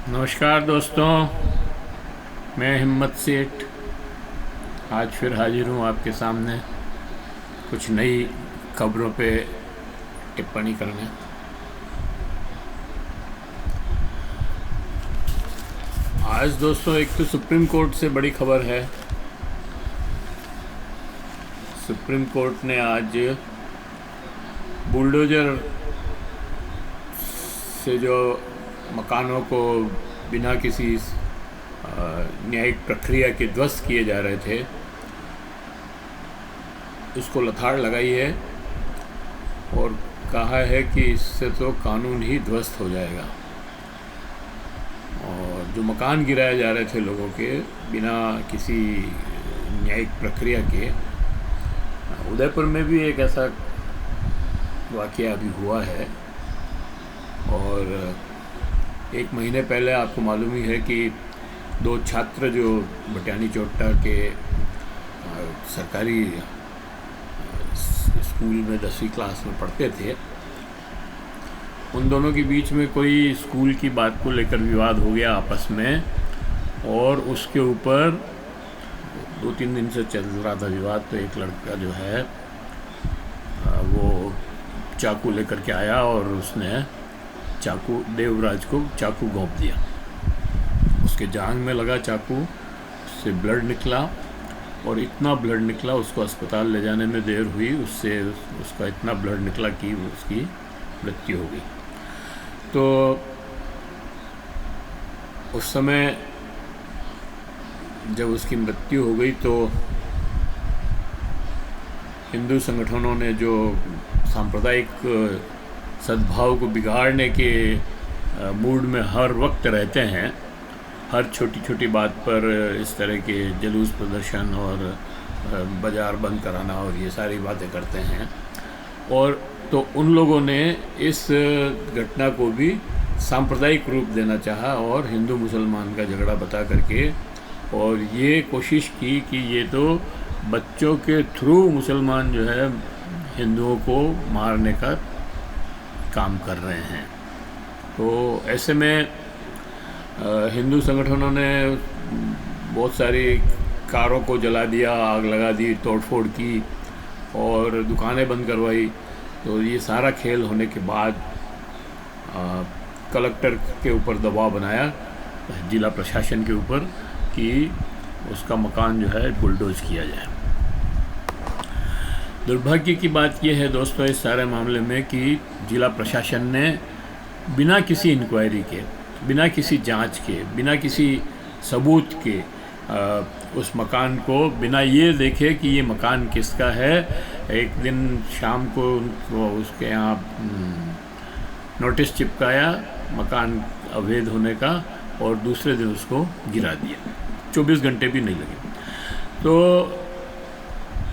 नमस्कार दोस्तों, मैं हिम्मत सेठ आज फिर हाजिर हूँ आपके सामने कुछ नई खबरों पे टिप्पणी करने। आज दोस्तों एक तो सुप्रीम कोर्ट से बड़ी खबर है। सुप्रीम कोर्ट ने आज बुलडोजर से जो मकानों को बिना किसी न्यायिक प्रक्रिया के ध्वस्त किए जा रहे थे, उसको लताड़ लगाई है और कहा है कि इससे तो कानून ही ध्वस्त हो जाएगा। और जो मकान गिराए जा रहे थे लोगों के बिना किसी न्यायिक प्रक्रिया के, उदयपुर में भी एक ऐसा वाक़या अभी हुआ है। और एक महीने पहले आपको मालूम ही है कि दो छात्र जो भटियानी चोट्टा के सरकारी स्कूल में 10वीं क्लास में पढ़ते थे, उन दोनों के बीच में कोई स्कूल की बात को लेकर विवाद हो गया आपस में, और उसके ऊपर 2-3 दिन से चल रहा था विवाद। तो एक लड़का जो है वो चाकू लेकर के आया और उसने देवराज को चाकू घोंप दिया। उसके जांघ में लगा चाकू, उससे ब्लड निकला और इतना ब्लड निकला, उसको अस्पताल ले जाने में देर हुई। उसका इतना ब्लड निकला कि उसकी मृत्यु हो गई। तो उस समय जब उसकी मृत्यु हो गई तो हिंदू संगठनों ने जो सांप्रदायिक सद्भाव को बिगाड़ने के मूड में हर वक्त रहते हैं, हर छोटी छोटी बात पर इस तरह के जुलूस प्रदर्शन और बाज़ार बंद कराना और ये सारी बातें करते हैं, और तो उन लोगों ने इस घटना को भी सांप्रदायिक रूप देना चाहा और हिंदू मुसलमान का झगड़ा बता करके, और ये कोशिश की कि ये तो बच्चों के थ्रू मुसलमान जो है हिंदुओं को मारने का काम कर रहे हैं। तो ऐसे में हिंदू संगठनों ने बहुत सारी कारों को जला दिया, आग लगा दी, तोड़फोड़ की और दुकानें बंद करवाई। तो ये सारा खेल होने के बाद कलेक्टर के ऊपर दबाव बनाया, जिला प्रशासन के ऊपर, कि उसका मकान जो है बुलडोज किया जाए। दुर्भाग्य की बात यह है दोस्तों इस सारे मामले में कि जिला प्रशासन ने बिना किसी इंक्वायरी के, बिना किसी जांच के, बिना किसी सबूत के उस मकान को बिना ये देखे कि ये मकान किसका है, एक दिन शाम को उसके यहाँ नोटिस चिपकाया मकान अवैध होने का, और दूसरे दिन उसको गिरा दिया। 24 घंटे भी नहीं लगे। तो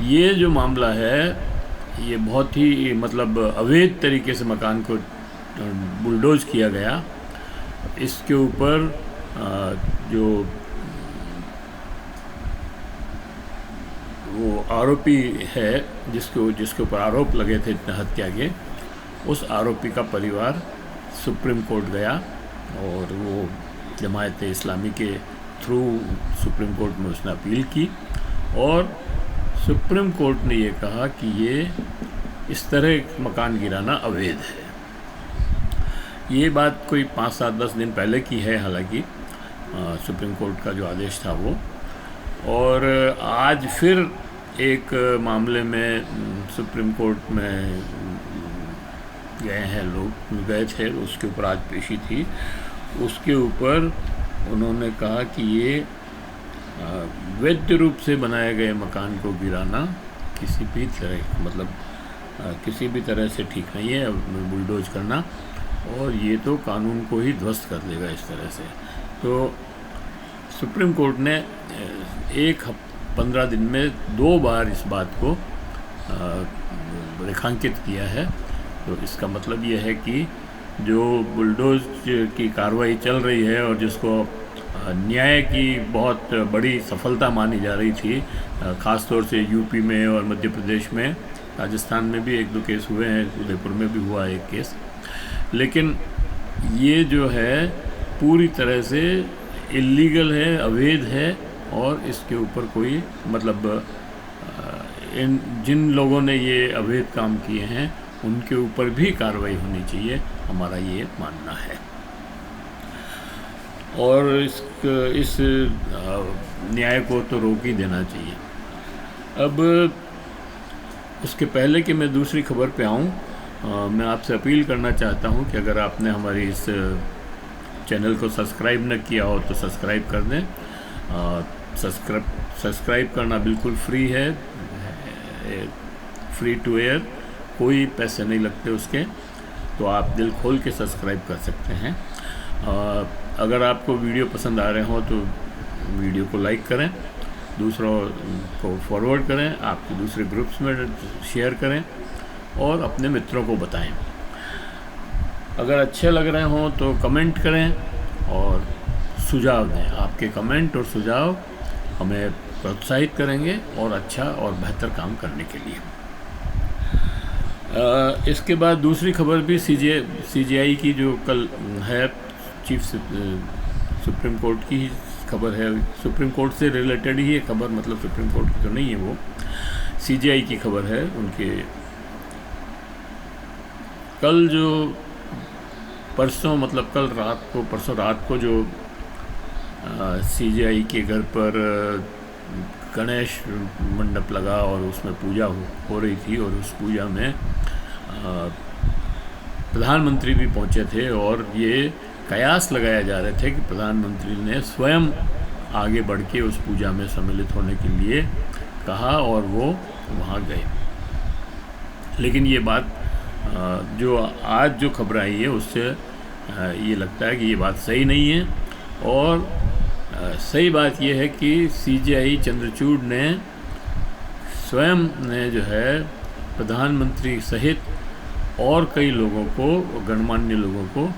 ये जो मामला है ये बहुत ही अवैध तरीके से मकान को बुलडोज किया गया। इसके ऊपर जो वो आरोपी है जिसके ऊपर आरोप लगे थे इतने हत्या के, उस आरोपी का परिवार सुप्रीम कोर्ट गया और वो जमायत इस्लामी के थ्रू सुप्रीम कोर्ट में उसने अपील की, और सुप्रीम कोर्ट ने ये कहा कि ये इस तरह मकान गिराना अवैध है। ये बात कोई 5-7-10 दिन पहले की है, हालांकि सुप्रीम कोर्ट का जो आदेश था वो। और आज फिर एक मामले में सुप्रीम कोर्ट में गए हैं लोग, गए थे, उसके ऊपर आज पेशी थी। उसके ऊपर उन्होंने कहा कि ये वैध रूप से बनाए गए मकान को गिराना किसी भी तरह से ठीक नहीं है, बुलडोज करना, और ये तो कानून को ही ध्वस्त कर देगा इस तरह से। तो सुप्रीम कोर्ट ने 15 दिन में 2 बार इस बात को रेखांकित किया है। तो इसका मतलब ये है कि जो बुलडोज की कार्रवाई चल रही है और जिसको न्याय की बहुत बड़ी सफलता मानी जा रही थी, ख़ास तौर से यूपी में और मध्य प्रदेश में, राजस्थान में भी 1-2 केस हुए हैं, उदयपुर में भी हुआ एक केस, लेकिन ये जो है पूरी तरह से इलीगल है, अवैध है, और इसके ऊपर कोई मतलब इन जिन लोगों ने ये अवैध काम किए हैं उनके ऊपर भी कार्रवाई होनी चाहिए, हमारा ये मानना है। और इस न्याय को तो रोक ही देना चाहिए। अब उसके पहले कि मैं दूसरी खबर पे आऊँ, मैं आपसे अपील करना चाहता हूँ कि अगर आपने हमारी इस चैनल को सब्सक्राइब न किया हो तो सब्सक्राइब कर दें। सब्सक्राइब करना बिल्कुल फ्री है, फ्री टू एयर, कोई पैसे नहीं लगते उसके, तो आप दिल खोल के सब्सक्राइब कर सकते हैं। अगर आपको वीडियो पसंद आ रहे हो तो वीडियो को लाइक करें, दूसरों को फॉरवर्ड करें, आपके दूसरे ग्रुप्स में शेयर करें और अपने मित्रों को बताएं। अगर अच्छे लग रहे हों तो कमेंट करें और सुझाव दें। आपके कमेंट और सुझाव हमें प्रोत्साहित करेंगे और अच्छा और बेहतर काम करने के लिए। इसके बाद दूसरी खबर भी सीजीआई की जो कल है, चीफ सुप्रीम कोर्ट की ही खबर है। सुप्रीम कोर्ट से रिलेटेड ही ये खबर, मतलब सुप्रीम कोर्ट की तो नहीं है, वो सीजीआई की खबर है। उनके कल जो परसों रात को जो सीजीआई के घर पर गणेश मंडप लगा और उसमें पूजा हो रही थी, और उस पूजा में प्रधानमंत्री भी पहुंचे थे, और ये कयास लगाया जा रहे थे कि प्रधानमंत्री ने स्वयं आगे बढ़ के उस पूजा में सम्मिलित होने के लिए कहा और वो वहाँ गए। लेकिन ये बात जो आज जो खबर आई है उससे ये लगता है कि ये बात सही नहीं है। और सही बात ये है कि सीजीआई चंद्रचूड़ ने स्वयं ने जो है प्रधानमंत्री सहित और कई लोगों को, गणमान्य लोगों को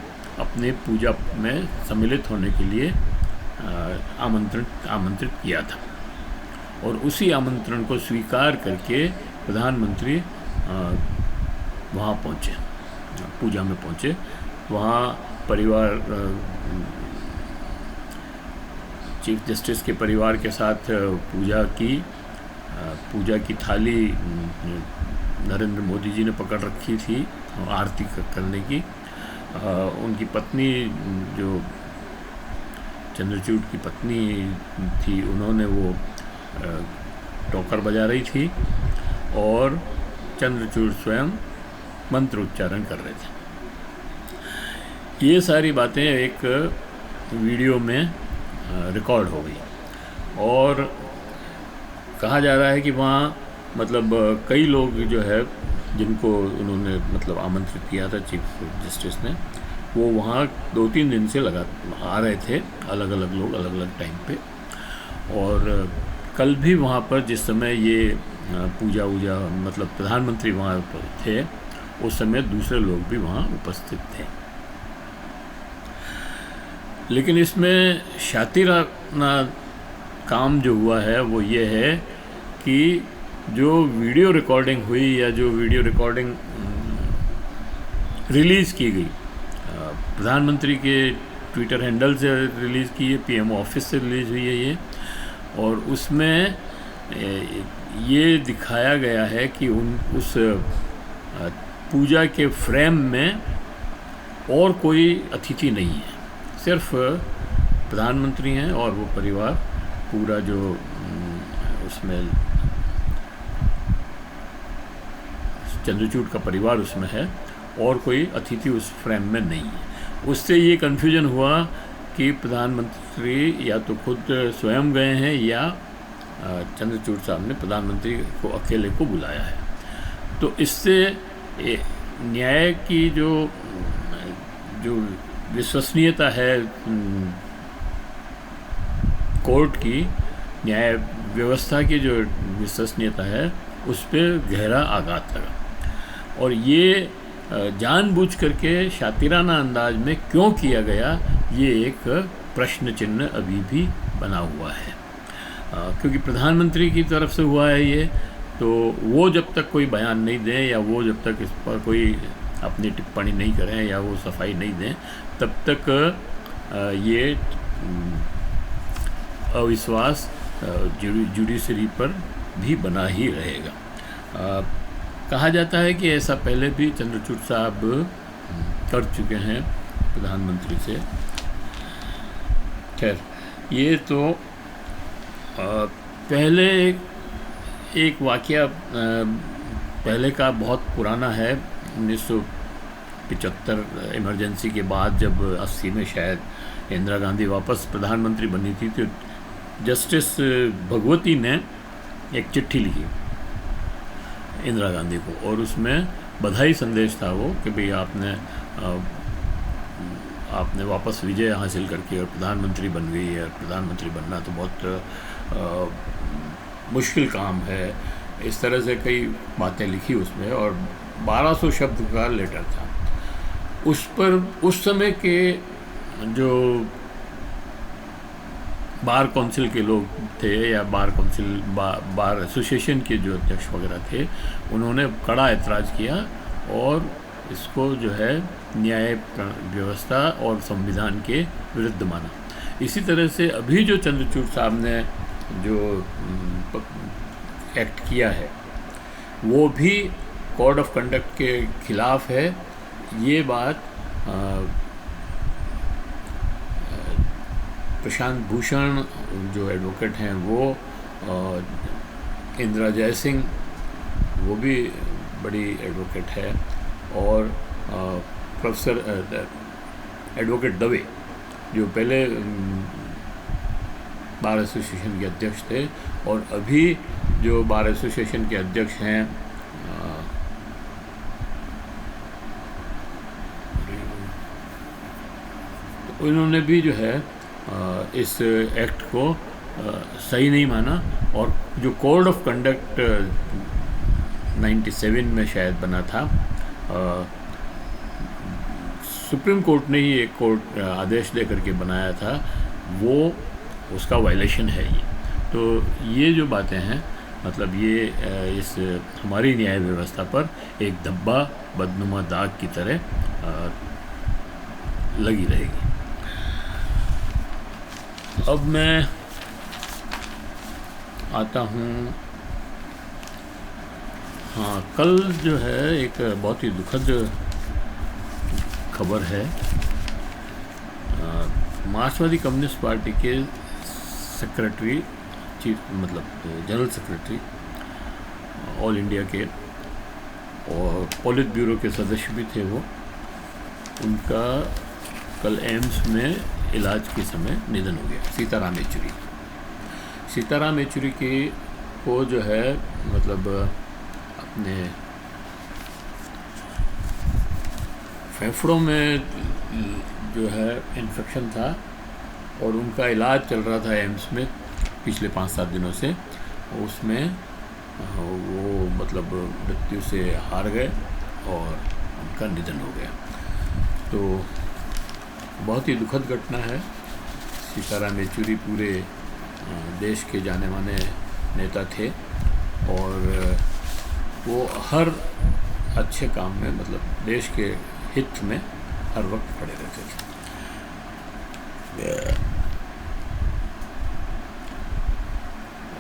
अपने पूजा में सम्मिलित होने के लिए आमंत्रित किया था, और उसी आमंत्रण को स्वीकार करके प्रधानमंत्री वहाँ पहुँचे, पूजा में पहुँचे। वहाँ परिवार, चीफ जस्टिस के परिवार के साथ पूजा की थाली नरेंद्र मोदी जी ने पकड़ रखी थी आरती करने की। उनकी पत्नी, जो चंद्रचूड़ की पत्नी थी, उन्होंने वो टोकर बजा रही थी और चंद्रचूड़ स्वयं मंत्र उच्चारण कर रहे थे। ये सारी बातें एक वीडियो में रिकॉर्ड हो गई, और कहा जा रहा है कि वहाँ मतलब कई लोग जो है जिनको उन्होंने मतलब आमंत्रित किया था चीफ जस्टिस ने, वो वहाँ 2-3 दिन से आ रहे थे, अलग अलग लोग अलग अलग टाइम पे। और कल भी वहाँ पर जिस समय ये पूजा मतलब प्रधानमंत्री वहाँ पर थे, उस समय दूसरे लोग भी वहाँ उपस्थित थे। लेकिन इसमें शातिराना काम जो हुआ है वो ये है कि जो वीडियो रिकॉर्डिंग हुई या जो वीडियो रिकॉर्डिंग रिलीज़ की गई, प्रधानमंत्री के ट्विटर हैंडल से रिलीज़ की है, पीएम ऑफिस से रिलीज़ हुई है ये, और उसमें ये दिखाया गया है कि उस पूजा के फ्रेम में और कोई अतिथि नहीं है, सिर्फ प्रधानमंत्री हैं और वो परिवार पूरा जो उसमें चंद्रचूड़ का परिवार उसमें है, और कोई अतिथि उस फ्रेम में नहीं है। उससे ये कन्फ्यूजन हुआ कि प्रधानमंत्री या तो खुद स्वयं गए हैं या चंद्रचूड़ साहब ने प्रधानमंत्री को अकेले को बुलाया है। तो इससे न्याय की जो विश्वसनीयता है कोर्ट की, न्याय व्यवस्था की जो विश्वसनीयता है, उस पर गहरा आघात लगा। और ये जानबूझ करके शातिराना अंदाज में क्यों किया गया, ये एक प्रश्न चिन्ह अभी भी बना हुआ है। क्योंकि प्रधानमंत्री की तरफ से हुआ है ये, तो वो जब तक कोई बयान नहीं दें या वो जब तक इस पर कोई अपनी टिप्पणी नहीं करें या वो सफाई नहीं दें, तब तक ये अविश्वास जुडिशरी पर भी बना ही रहेगा। कहा जाता है कि ऐसा पहले भी चंद्रचूड़ साहब कर चुके हैं प्रधानमंत्री से। खैर, ये तो पहले एक वाक़या पहले का बहुत पुराना है। 1975 इमरजेंसी के बाद जब 80 में शायद इंदिरा गांधी वापस प्रधानमंत्री बनी थी, तो जस्टिस भगवती ने एक चिट्ठी लिखी इंदिरा गांधी को, और उसमें बधाई संदेश था वो कि भाई आपने वापस विजय हासिल करके और प्रधानमंत्री बन गई है। प्रधानमंत्री बनना तो बहुत मुश्किल काम है। इस तरह से कई बातें लिखी उसमें, और 1200 शब्द का लेटर था। उस पर उस समय के जो बार काउंसिल के लोग थे, या बार एसोसिएशन के जो अध्यक्ष वगैरह थे, उन्होंने कड़ा ऐतराज़ किया और इसको जो है न्याय व्यवस्था और संविधान के विरुद्ध माना। इसी तरह से अभी जो चंद्रचूड़ साहब ने जो एक्ट किया है, वो भी कोड ऑफ कंडक्ट के खिलाफ है। ये बात प्रशांत भूषण जो एडवोकेट हैं वो, इंदिरा जयसिंह वो भी बड़ी एडवोकेट है, और प्रोफेसर एडवोकेट दवे जो पहले बार एसोसिएशन के अध्यक्ष थे, और अभी जो बार एसोसिएशन के अध्यक्ष हैं उन्होंने भी जो है इस एक्ट को सही नहीं माना। और जो कोड ऑफ कंडक्ट 97 में शायद बना था, सुप्रीम कोर्ट ने ही एक कोर्ट आदेश दे करके बनाया था, वो उसका वायलेशन है ये। तो ये जो बातें हैं, मतलब ये इस हमारी न्याय व्यवस्था पर एक धब्बा बदनुमा दाग की तरह लगी रहेगी। अब मैं आता हूँ, हाँ, कल जो है एक बहुत ही दुखद खबर है। मार्क्सवादी कम्युनिस्ट पार्टी के secretary, general secretary all India के, और पॉलिट ब्यूरो के सदस्य भी थे वो, उनका कल एम्स में इलाज के समय निधन हो गया। सीताराम येचुरी को जो है मतलब अपने फेफड़ों में जो है इन्फेक्शन था, और उनका इलाज चल रहा था एम्स में पिछले 5-7 दिनों से। उसमें वो मतलब मृत्यु से हार गए और उनका निधन हो गया। तो बहुत ही दुखद घटना है। सीताराम येचुरी पूरे देश के जाने माने नेता थे, और वो हर अच्छे काम में, मतलब देश के हित में हर वक्त खड़े रहते थे।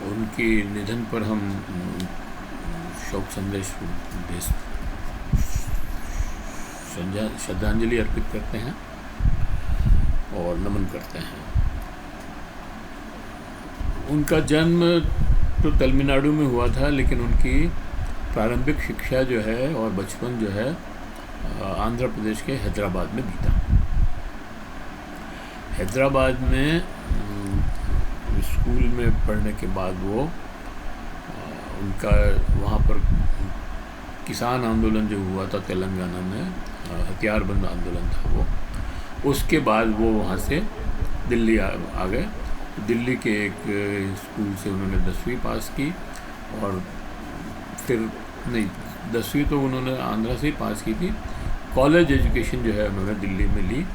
उनकी निधन पर हम शोक संदेश श्रद्धांजलि अर्पित करते हैं और नमन करते हैं। उनका जन्म तो तमिलनाडु में हुआ था, लेकिन उनकी प्रारंभिक शिक्षा जो है और बचपन जो है आंध्र प्रदेश के हैदराबाद में बीता। हैदराबाद में स्कूल में पढ़ने के बाद वो उनका वहाँ पर किसान आंदोलन जो हुआ था तेलंगाना में, हथियारबंद आंदोलन था वो, उसके बाद वो वहाँ से दिल्ली आ गए। दिल्ली के एक स्कूल से उन्होंने 10वीं पास की, और फिर नहीं, 10वीं तो उन्होंने आंध्रा से ही पास की थी। कॉलेज एजुकेशन जो है उन्होंने दिल्ली में ली,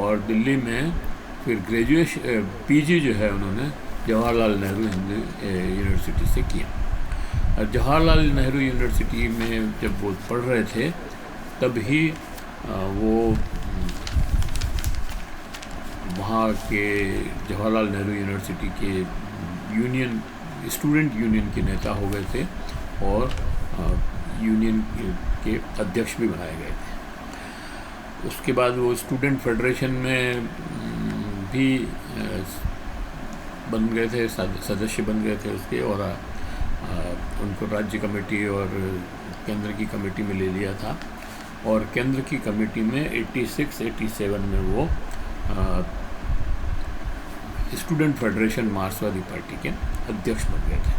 और दिल्ली में फिर ग्रेजुएशन पीजी जो है उन्होंने जवाहरलाल नेहरू यूनिवर्सिटी से किया। और जवाहरलाल नेहरू यूनिवर्सिटी में जब वो पढ़ रहे थे, तब ही वो वहाँ के जवाहरलाल नेहरू यूनिवर्सिटी के यूनियन स्टूडेंट यूनियन के नेता हो गए थे और यूनियन के अध्यक्ष भी बनाए गए थे। उसके बाद वो स्टूडेंट फेडरेशन में भी बन गए थे, सदस्य बन गए थे उसके, और उनको राज्य कमेटी और केंद्र की कमेटी में ले लिया था। और केंद्र की कमेटी में 86-87 में वो स्टूडेंट फेडरेशन मार्क्सवादी पार्टी के अध्यक्ष बन गए थे।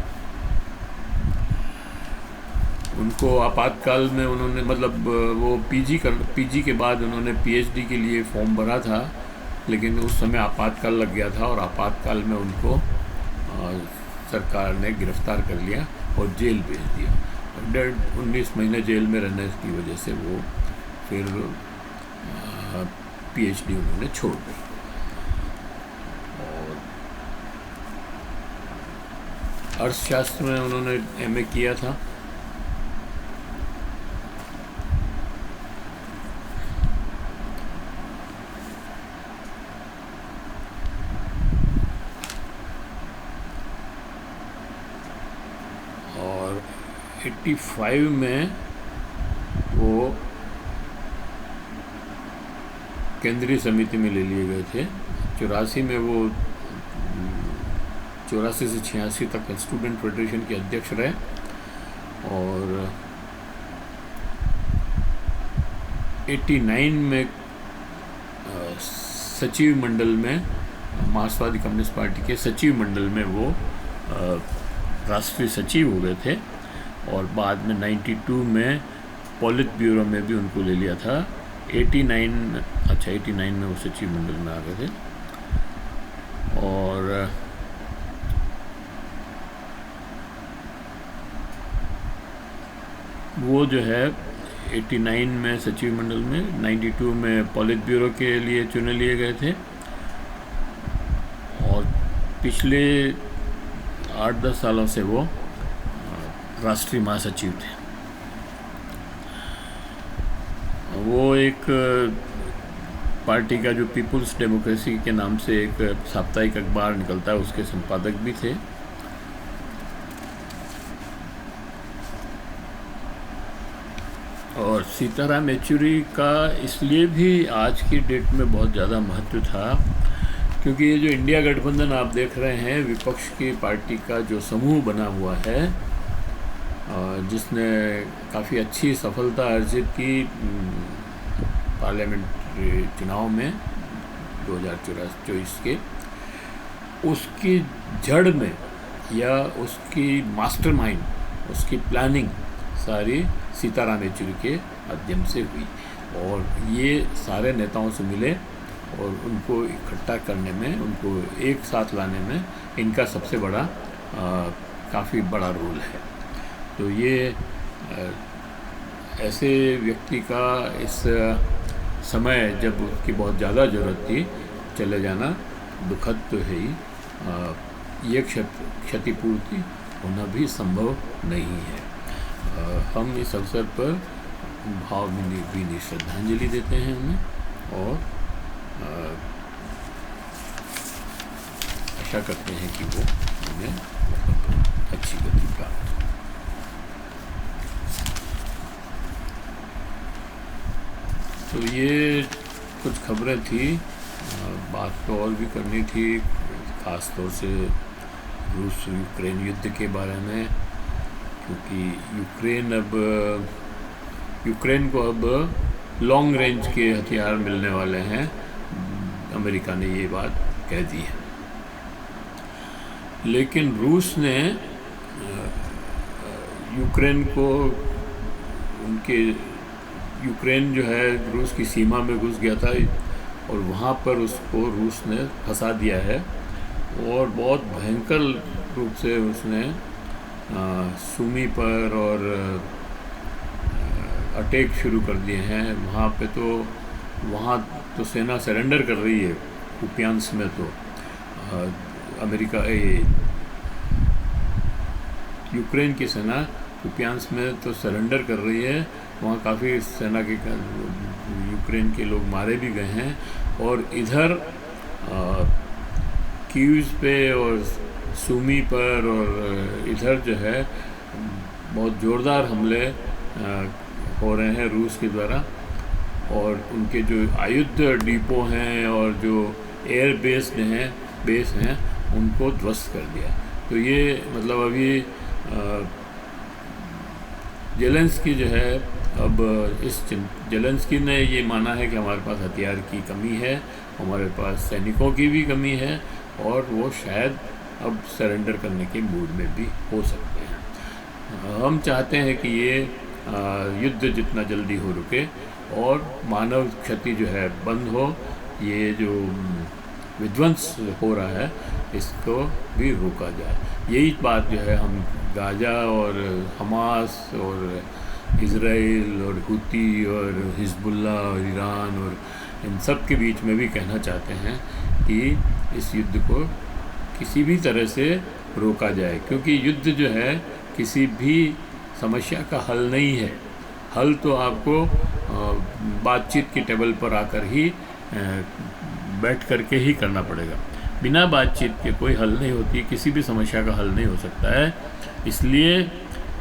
उनको आपातकाल में उन्होंने मतलब वो पीजी के बाद उन्होंने पीएचडी के लिए फॉर्म भरा था, लेकिन उस समय आपातकाल लग गया था और आपातकाल में उनको सरकार ने गिरफ्तार कर लिया और जेल भेज दिया। 19 महीने जेल में रहने की वजह से वो फिर पीएचडी उन्होंने छोड़ दी। और अर्थशास्त्र में उन्होंने एमए किया था। और 85 में वो केंद्रीय समिति में ले लिए गए थे। 84 में वो 84 से 86 तक स्टूडेंट फेडरेशन के अध्यक्ष रहे और 89 में सचिव मंडल में मार्क्सवादी कम्युनिस्ट पार्टी के सचिव मंडल में वो राष्ट्रीय सचिव हो गए थे। और बाद में 92 में पॉलिट ब्यूरो में भी उनको ले लिया था। 89 में वो सचिव मंडल में आ गए थे। और वो जो है 89 में सचिव मंडल में, 92 में पॉलिट ब्यूरो के लिए चुने लिए गए थे और पिछले 8-10 सालों से वो राष्ट्रीय महासचिव थे। वो एक पार्टी का जो पीपुल्स डेमोक्रेसी के नाम से एक साप्ताहिक अखबार निकलता है उसके संपादक भी थे। और सीताराम येचुरी का इसलिए भी आज की डेट में बहुत ज़्यादा महत्व था क्योंकि ये जो इंडिया गठबंधन आप देख रहे हैं, विपक्ष की पार्टी का जो समूह बना हुआ है, जिसने काफ़ी अच्छी सफलता अर्जित की पार्लियामेंट्री चुनाव में 2024 के, उसकी जड़ में या उसकी मास्टरमाइंड, उसकी प्लानिंग सारी सीताराम येचुरी के माध्यम से हुई। और ये सारे नेताओं से मिले और उनको इकट्ठा करने में, उनको एक साथ लाने में इनका सबसे बड़ा काफ़ी बड़ा रोल है। तो ये ऐसे व्यक्ति का इस समय जब उसकी बहुत ज़्यादा ज़रूरत थी चले जाना दुखद तो है ही, ये क्षतिपूर्ति होना भी संभव नहीं है। हम इस अवसर पर भावभीनी श्रद्धांजलि देते हैं उन्हें और आशा करते हैं कि वो उन्हें अच्छी गति प्राप्त हो। तो ये कुछ खबरें थी, बात तो और भी करनी थी, ख़ास तौर से रूस यूक्रेन युद्ध के बारे में, क्योंकि यूक्रेन को अब लॉन्ग रेंज के हथियार मिलने वाले हैं। अमेरिका ने ये बात कह दी है। लेकिन रूस ने यूक्रेन को यूक्रेन जो है रूस की सीमा में घुस गया था और वहाँ पर उसको रूस ने फंसा दिया है और बहुत भयंकर रूप से उसने सुमी पर और अटैक शुरू कर दिए हैं। वहाँ तो सेना सरेंडर कर रही है। कुपियांस में तो यूक्रेन की सेना कुपियांस में तो सरेंडर कर रही है। वहाँ काफ़ी सेना के यूक्रेन के लोग मारे भी गए हैं। और इधर कीव्स पे और सूमी पर और इधर जो है बहुत ज़ोरदार हमले हो रहे हैं रूस के द्वारा, और उनके जो आयुध डिपो हैं और जो एयर बेस हैं उनको ध्वस्त कर दिया। तो ये मतलब अभी जेलेंस्की जो है, अब जेलेंस्की ने ये माना है कि हमारे पास हथियार की कमी है, हमारे पास सैनिकों की भी कमी है, और वो शायद अब सरेंडर करने के मूड में भी हो सकते हैं। हम चाहते हैं कि ये युद्ध जितना जल्दी हो रुके और मानव क्षति जो है बंद हो, ये जो विध्वंस हो रहा है इसको भी रोका जाए। यही बात जो है हम गाजा और हमास और इज़राइल और हुती और हिजबुल्ला और ईरान और इन सब के बीच में भी कहना चाहते हैं कि इस युद्ध को किसी भी तरह से रोका जाए, क्योंकि युद्ध जो है किसी भी समस्या का हल नहीं है। हल तो आपको बातचीत की टेबल पर आकर ही बैठ करके ही करना पड़ेगा। बिना बातचीत के कोई हल नहीं होती, किसी भी समस्या का हल नहीं हो सकता है। इसलिए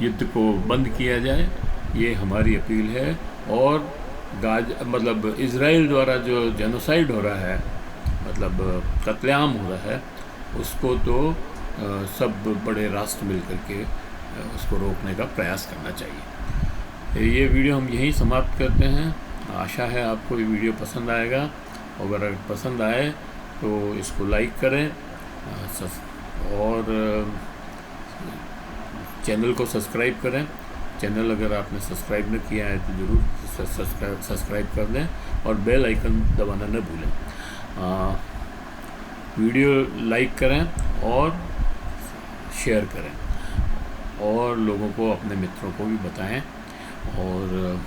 युद्ध को बंद किया जाए, ये हमारी अपील है। और मतलब इज़राइल द्वारा जो जेनोसाइड हो रहा है, मतलब कत्लेआम हो रहा है, उसको तो सब बड़े राष्ट्र मिल करके उसको रोकने का प्रयास करना चाहिए। ये वीडियो हम यहीं समाप्त करते हैं। आशा है आपको ये वीडियो पसंद आएगा। अगर पसंद आए तो इसको लाइक करें और चैनल को सब्सक्राइब करें। चैनल अगर आपने सब्सक्राइब न किया है तो ज़रूर सब्सक्राइब कर दें और बेल आइकन दबाना न भूलें। वीडियो लाइक करें और शेयर करें और लोगों को, अपने मित्रों को भी बताएं, और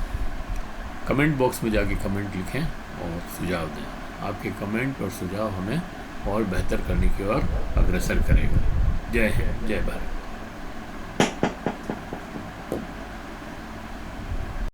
कमेंट बॉक्स में जाके कमेंट लिखें और सुझाव दें। आपके कमेंट और सुझाव हमें और बेहतर करने की ओर अग्रसर करेगा। जय हिंद, जय भारत।